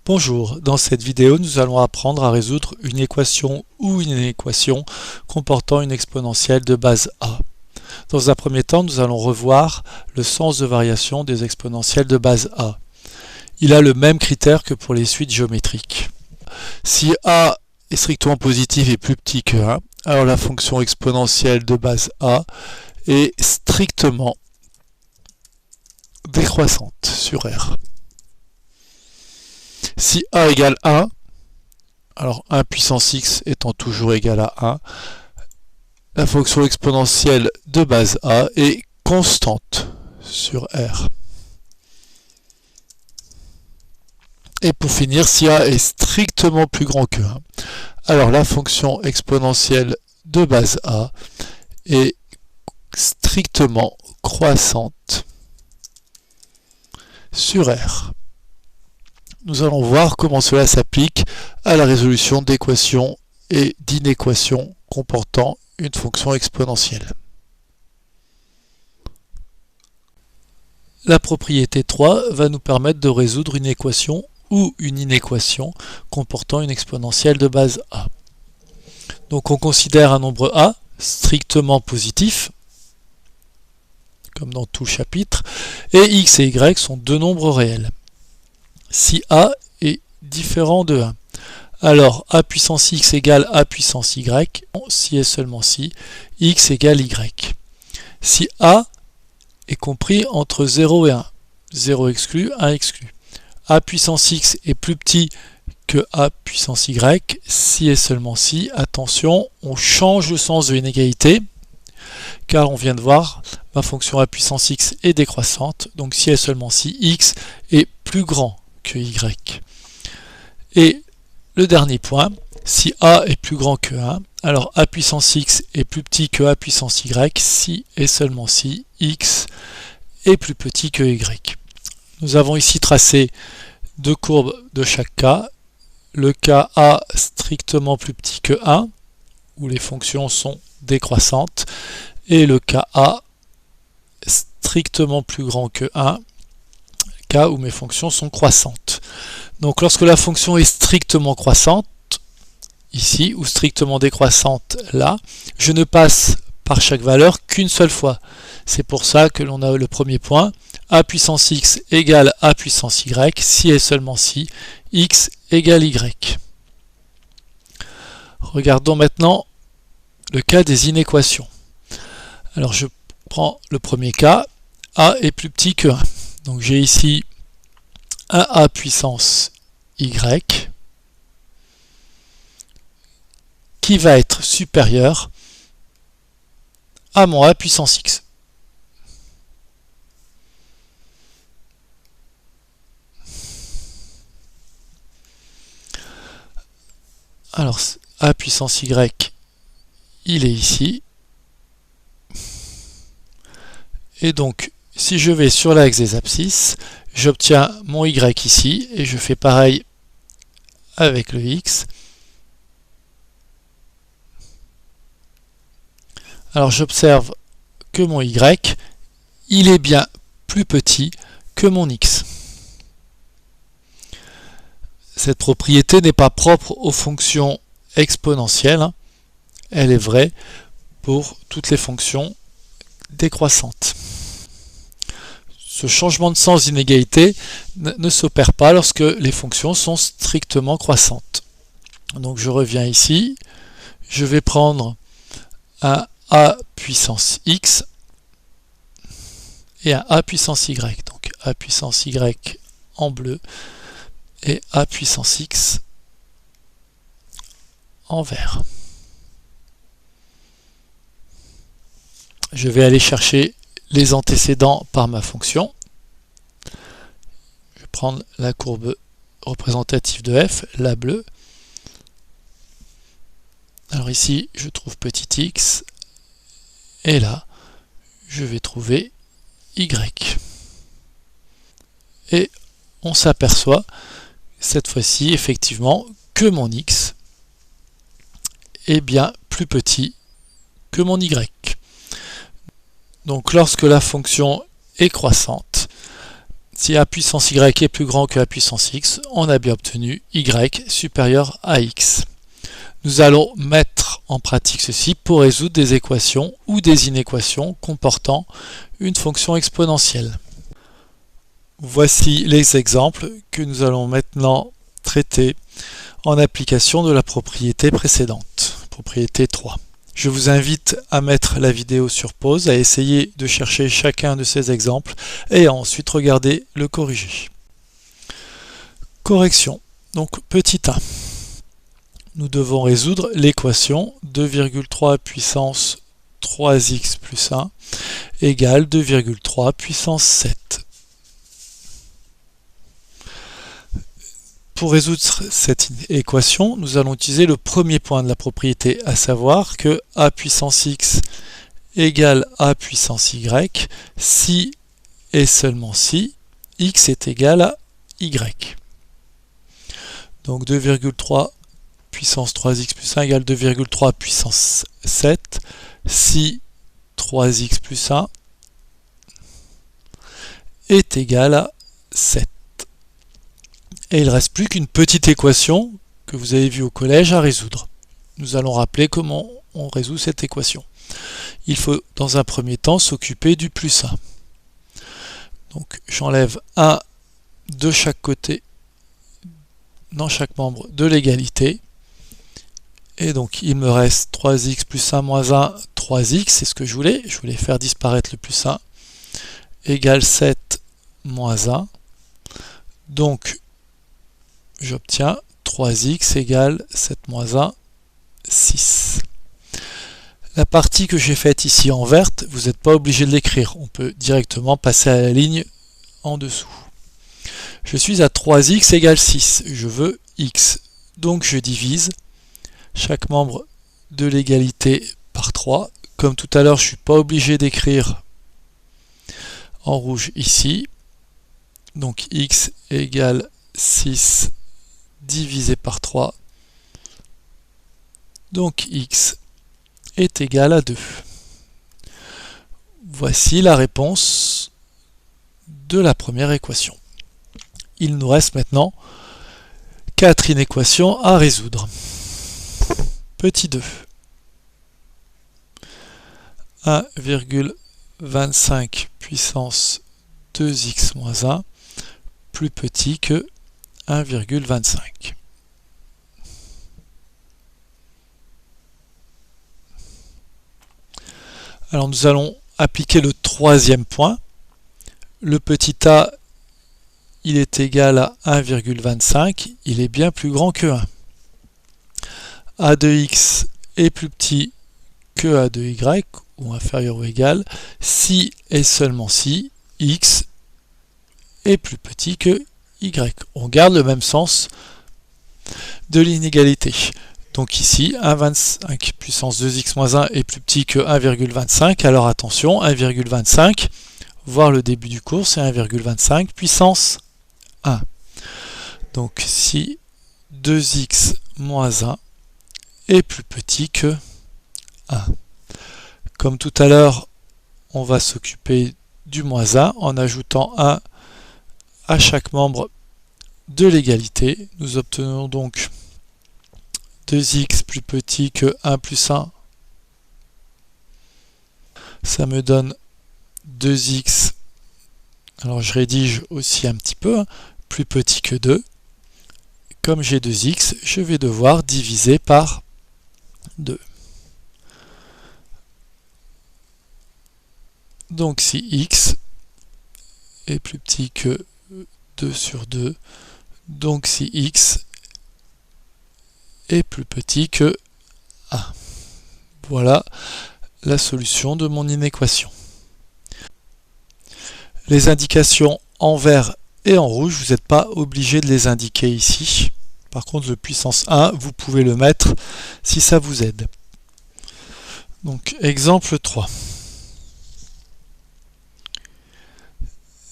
Bonjour, dans cette vidéo nous allons apprendre à résoudre une équation ou une inéquation comportant une exponentielle de base a. Dans un premier temps, nous allons revoir le sens de variation des exponentielles de base a. Il a le même critère que pour les suites géométriques. Si a est strictement positif et plus petit que 1, alors la fonction exponentielle de base a est strictement décroissante sur R. Si a égale 1, alors 1 puissance x étant toujours égal à 1, la fonction exponentielle de base a est constante sur R. Et pour finir, si a est strictement plus grand que 1, alors la fonction exponentielle de base a est strictement croissante sur R. Nous allons voir comment cela s'applique à la résolution d'équations et d'inéquations comportant une fonction exponentielle. La propriété 3 va nous permettre de résoudre une équation ou une inéquation comportant une exponentielle de base a. Donc on considère un nombre a strictement positif, comme dans tout le chapitre, et x et y sont deux nombres réels. Si a est différent de 1, alors a puissance x égale a puissance y, si et seulement si, x égale y. Si a est compris entre 0 et 1, 0 exclu, 1 exclu, a puissance x est plus petit que a puissance y, si et seulement si, attention, on change le sens de l'inégalité, car on vient de voir, ma fonction a puissance x est décroissante, donc si et seulement si, x est plus grand que y. Et le dernier point, si a est plus grand que 1, alors a puissance x est plus petit que a puissance y, si et seulement si x est plus petit que y. Nous avons ici tracé deux courbes de chaque cas. Le cas a strictement plus petit que 1, où les fonctions sont décroissantes, et le cas a strictement plus grand que 1, cas où mes fonctions sont croissantes. Donc lorsque la fonction est strictement croissante, ici, ou strictement décroissante là, je ne passe par chaque valeur qu'une seule fois. C'est pour ça que l'on a le premier point, a puissance x égale a puissance y, si et seulement si, x égale y. Regardons maintenant le cas des inéquations. Alors je prends le premier cas, a est plus petit que 1. Donc j'ai ici un a puissance y qui va être supérieur à mon a puissance x. Alors a puissance y, il est ici. Et donc si je vais sur l'axe des abscisses, j'obtiens mon y ici, et je fais pareil avec le x. Alors j'observe que mon y, il est bien plus petit que mon x. Cette propriété n'est pas propre aux fonctions exponentielles, elle est vraie pour toutes les fonctions décroissantes. Ce changement de sens d'inégalité ne s'opère pas lorsque les fonctions sont strictement croissantes. Donc je reviens ici, je vais prendre un a puissance x et un a puissance y. Donc a puissance y en bleu et a puissance x en vert. Je vais aller chercher les antécédents par ma fonction. Je vais prendre la courbe représentative de f, la bleue. Alors ici, je trouve petit x, et là, je vais trouver y. Et on s'aperçoit, cette fois-ci, effectivement, que mon x est bien plus petit que mon y. Donc lorsque la fonction est croissante, Si a puissance y est plus grand que a puissance x, on a bien obtenu y supérieur à x. Nous allons mettre en pratique ceci pour résoudre des équations ou des inéquations comportant une fonction exponentielle. Voici les exemples que nous allons maintenant traiter en application de la propriété précédente, propriété 3. Je vous invite à mettre la vidéo sur pause, à essayer de chercher chacun de ces exemples et à ensuite regarder le corrigé. Correction. Donc petit a. Nous devons résoudre l'équation 2,3 puissance 3x plus 1 égale 2,3 puissance 7. Pour résoudre cette équation, nous allons utiliser le premier point de la propriété, à savoir que a puissance x égale a puissance y si et seulement si x est égal à y. Donc 2,3 puissance 3x plus 1 égale 2,3 puissance 7 si 3x plus 1 est égal à 7. Et il ne reste plus qu'une petite équation que vous avez vue au collège à résoudre. Nous allons rappeler comment on résout cette équation. Il faut dans un premier temps s'occuper du plus 1. Donc j'enlève 1 de chaque côté dans chaque membre de l'égalité. Et donc il me reste 3x plus 1 moins 1, 3x, c'est ce que je voulais. Je voulais faire disparaître le plus 1, égale 7 moins 1. Donc j'obtiens 3x égale 7 moins 1, 6. La partie que j'ai faite ici en verte, vous n'êtes pas obligé de l'écrire. On peut directement passer à la ligne en dessous. Je suis à 3x égale 6. Je veux x. Donc je divise chaque membre de l'égalité par 3. Comme tout à l'heure, je ne suis pas obligé d'écrire en rouge ici. Donc x égale 6 divisé par 3. Donc x est égal à 2. Voici la réponse de la première équation. Il nous reste maintenant 4 inéquations à résoudre. Petit 2. 1,25 puissance 2x moins 1 plus petit que 1,25. Alors nous allons appliquer le troisième point. Le petit a, il est égal à 1,25. Il est bien plus grand que 1. a de x est plus petit que a de y, ou inférieur ou égal, si et seulement si x est plus petit que y. On garde le même sens de l'inégalité. Donc ici, 1,25 puissance 2x moins 1 est plus petit que 1,25. Alors attention, 1,25, voir le début du cours, c'est 1,25 puissance 1. Donc si 2x moins 1 est plus petit que 1. Comme tout à l'heure, on va s'occuper du moins 1 en ajoutant 1 à chaque membre de l'égalité. Nous obtenons donc 2x plus petit que 1 plus 1. Ça me donne 2x, alors je rédige aussi un petit peu, plus petit que 2. Comme j'ai 2x, je vais devoir diviser par 2. Donc si x est plus petit que 2 sur 2, donc si x est plus petit que 1. Voilà la solution de mon inéquation. Les indications en vert et en rouge, vous n'êtes pas obligé de les indiquer ici. Par contre, le puissance 1, vous pouvez le mettre si ça vous aide. Donc, exemple 3.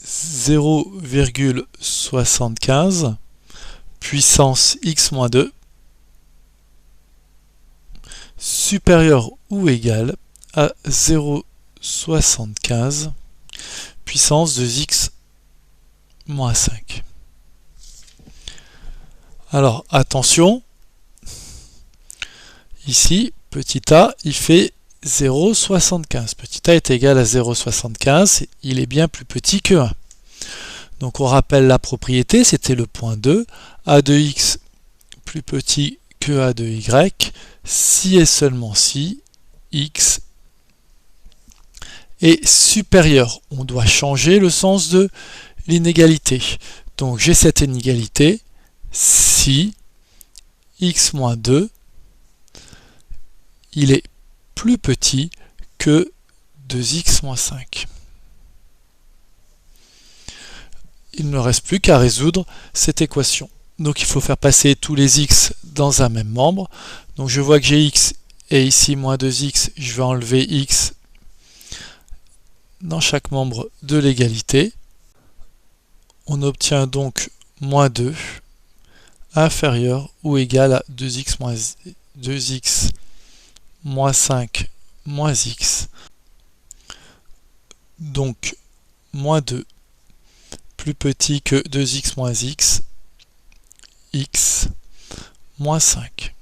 0,75 puissance x moins 2 supérieur ou égal à 0,75 puissance de x moins 5. Alors attention, ici petit a il fait 0,75. Petit a est égal à 0,75, il est bien plus petit que 1. Donc on rappelle la propriété, c'était le point 2, a de x plus petit que a de y, si et seulement si x est supérieur. On doit changer le sens de l'inégalité. Donc j'ai cette inégalité si x moins 2 il est plus petit que 2x moins 5. Il ne reste plus qu'à résoudre cette équation. Donc il faut faire passer tous les x dans un même membre. Donc je vois que j'ai x et ici moins 2x, je vais enlever x dans chaque membre de l'égalité. On obtient donc moins 2 inférieur ou égal à 2x moins 5 moins x. Donc moins 2 plus petit que 2x moins x, x moins 5.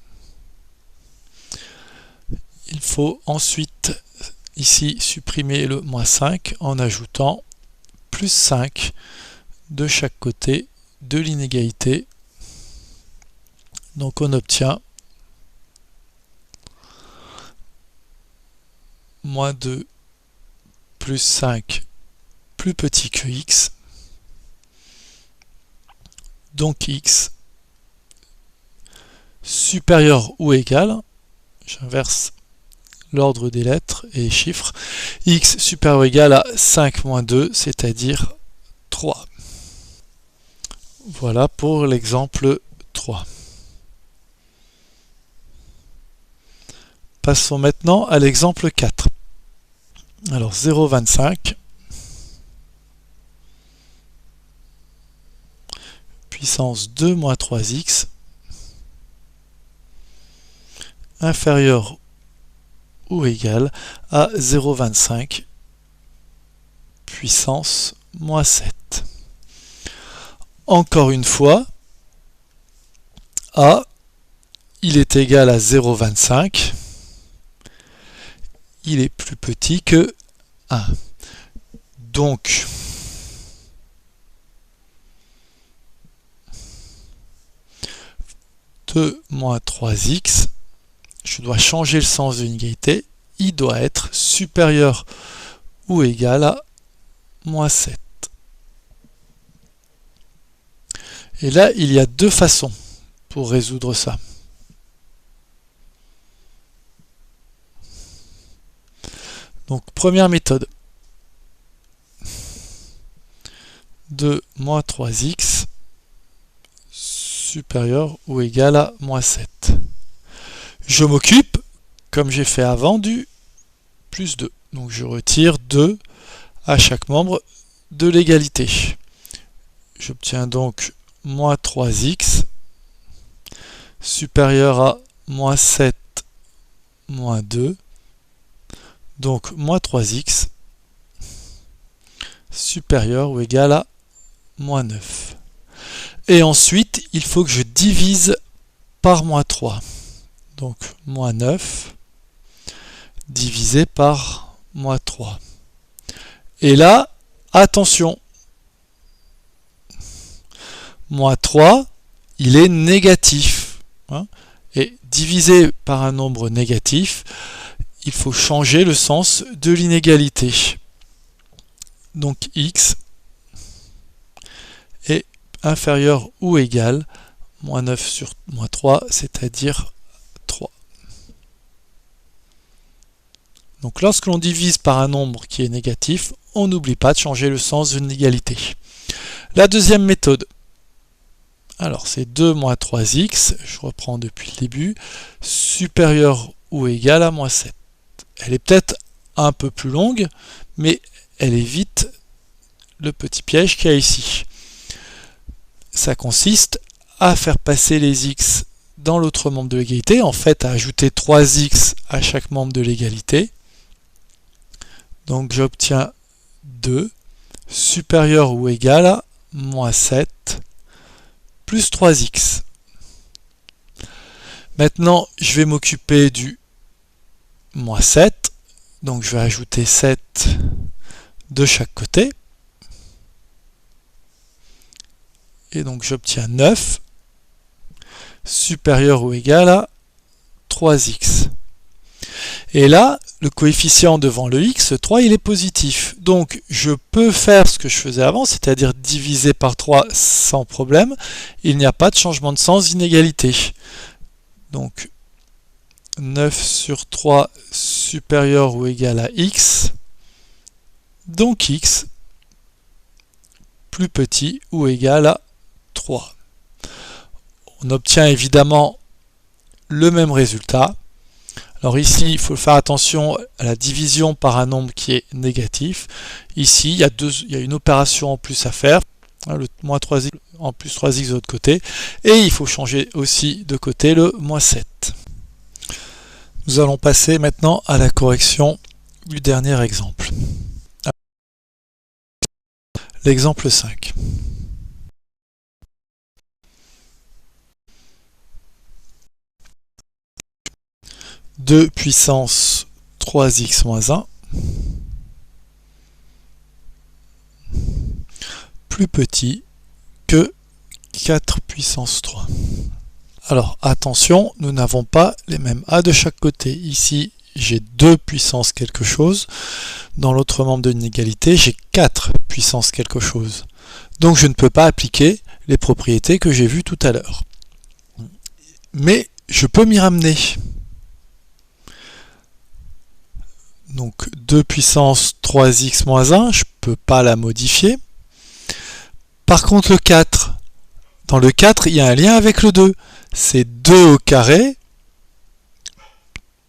Il faut ensuite ici supprimer le moins 5 en ajoutant plus 5 de chaque côté de l'inégalité. Donc on obtient moins 2 plus 5 plus petit que x, donc x supérieur ou égal, j'inverse l'ordre des lettres et chiffres, x supérieur ou égal à 5 moins 2, c'est-à-dire 3. Voilà pour l'exemple 3. Passons maintenant à l'exemple 4. Alors 0,25 puissance 2 moins 3x inférieur ou égal à 0,25 puissance moins 7. Encore une fois, a il est égal à 0,25. Il est plus petit que 1. Donc, moins 3x, je dois changer le sens de l'inégalité, il doit être supérieur ou égal à moins 7. Et là, il y a deux façons pour résoudre ça. Donc, première méthode. 2 moins 3x supérieur ou égal à moins 7. Je m'occupe, comme j'ai fait avant, du plus 2. Donc je retire 2 à chaque membre de l'égalité. J'obtiens donc moins 3x supérieur à moins 7 moins 2. Donc moins 3x supérieur ou égal à moins 9. Et ensuite, il faut que je divise par moins 3. Donc moins 9 divisé par moins 3. Et là, attention, moins 3, il est négatif. Et divisé par un nombre négatif, il faut changer le sens de l'inégalité. Donc x est inférieur ou égal moins 9 sur moins 3, c'est-à-dire 3. Donc lorsque l'on divise par un nombre qui est négatif, on n'oublie pas de changer le sens d'une égalité. La deuxième méthode, alors c'est 2 moins 3x, je reprends depuis le début, supérieur ou égal à moins 7. Elle est peut-être un peu plus longue, mais elle évite le petit piège qu'il y a ici. Ça consiste à faire passer les x dans l'autre membre de l'égalité, en fait à ajouter 3x à chaque membre de l'égalité. Donc j'obtiens 2 supérieur ou égal à moins 7 plus 3x. Maintenant, je vais m'occuper du moins 7. Donc je vais ajouter 7 de chaque côté. Et donc j'obtiens 9 supérieur ou égal à 3x. Et là, le coefficient devant le x, 3, il est positif. Donc je peux faire ce que je faisais avant, c'est-à-dire diviser par 3 sans problème. Il n'y a pas de changement de sens d'inégalité. Donc 9 sur 3 supérieur ou égal à x. Donc x plus petit ou égal à 3. On obtient évidemment le même résultat. Alors ici, il faut faire attention à la division par un nombre qui est négatif. Ici, il y a une opération en plus à faire, le moins 3x en plus 3x de l'autre côté. Et il faut changer aussi de côté le moins 7. Nous allons passer maintenant à la correction du dernier exemple. L'exemple 5. Deux puissance 3x moins 1 plus petit que 4 puissance 3. Alors attention, nous n'avons pas les mêmes a de chaque côté. Ici, j'ai 2 puissance quelque chose. Dans l'autre membre de l'inégalité, j'ai 4 puissance quelque chose. Donc je ne peux pas appliquer les propriétés que j'ai vues tout à l'heure. Mais je peux m'y ramener. Donc 2 puissance 3x moins 1, je ne peux pas la modifier. Par contre le 4, dans le 4, il y a un lien avec le 2. C'est 2 au carré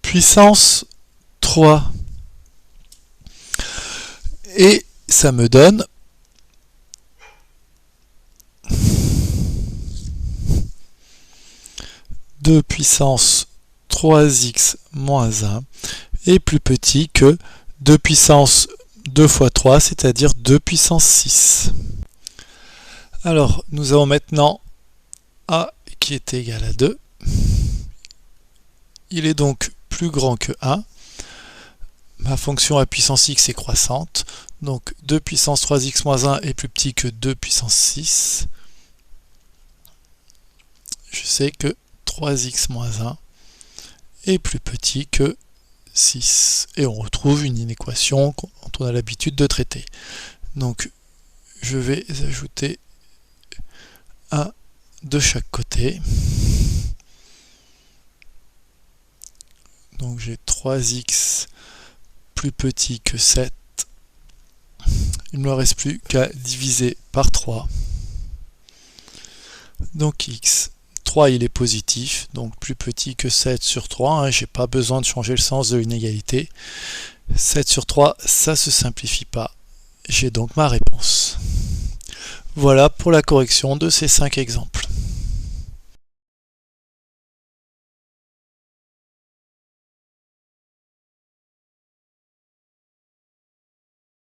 puissance 3. Et ça me donne 2 puissance 3x moins 1 est plus petit que 2 puissance 2 fois 3, c'est-à-dire 2 puissance 6. Alors, nous avons maintenant a qui est égal à 2. Il est donc plus grand que 1. Ma fonction à puissance x est croissante. Donc 2 puissance 3x moins 1 est plus petit que 2 puissance 6. Je sais que 3x moins 1 est plus petit que 6. Et on retrouve une inéquation dont on a l'habitude de traiter. Donc je vais ajouter 1 de chaque côté. Donc j'ai 3x plus petit que 7. Il ne me reste plus qu'à diviser par 3. Donc x, 3 il est positif, donc plus petit que 7 sur 3. Je n'ai pas besoin de changer le sens de l'inégalité. 7 sur 3, ça ne se simplifie pas. J'ai donc ma réponse. Voilà pour la correction de ces 5 exemples.